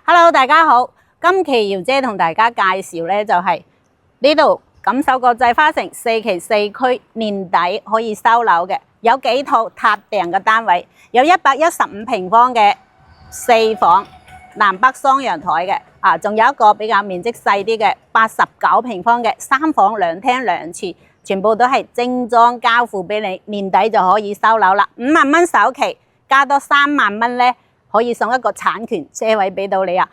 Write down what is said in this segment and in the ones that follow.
Hello， 大家好。今期瑤姐同大家介紹咧，就係呢度錦繡國際花城4期4區年底可以收樓嘅，有幾套撻訂嘅單位，有115平方嘅4房，南北雙陽台嘅，仲有一個比較面積細啲嘅89平方嘅3房2廳2廚，全部都係精裝交付俾你，年底就可以收樓啦。5萬蚊首期，加多3萬蚊咧，可以送一個產權車位俾到你啊！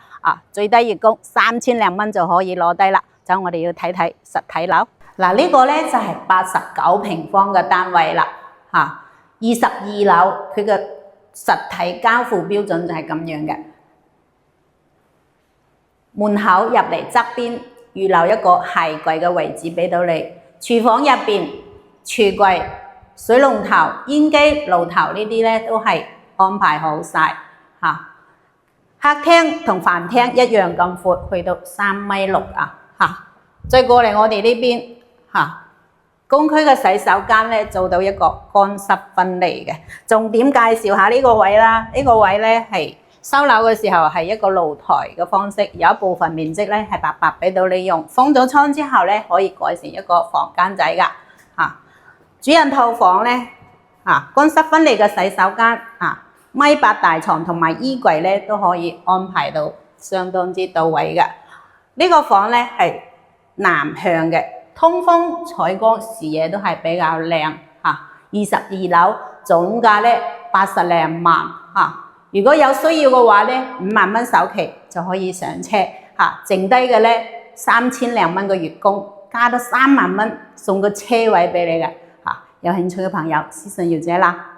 最低月供3000零蚊就可以攞低啦。就我哋要睇睇實體樓。嗱，呢個咧就係89平方嘅單位啦。22樓佢嘅實體交付標準就係咁樣嘅。門口入嚟側邊預留一個鞋櫃嘅位置俾到你。廚房入邊櫥櫃、水龍頭、煙機、爐頭呢啲咧都係安排好晒。客廳同飯廳一樣咁闊，去到3.6米再過嚟我哋呢邊公區嘅洗手間咧做到一個乾濕分離嘅。重點介紹下呢個位啦，呢個位咧係收樓嘅時候係一個露台嘅方式，有一部分面積咧係白白俾到你用，封咗窗之後咧可以改成一個房間仔噶。主人套房咧乾濕分離嘅洗手間1.8大床同埋衣櫃咧都可以安排到相當之到位嘅。呢個房咧係南向嘅，通風採光視野都係比較靚。22樓總價咧80零萬。如果有需要嘅話咧，5萬蚊首期就可以上車。剩低嘅咧3000零蚊嘅月供，加多3萬蚊送個車位俾你嘅。有興趣嘅朋友私信瑤姐啦。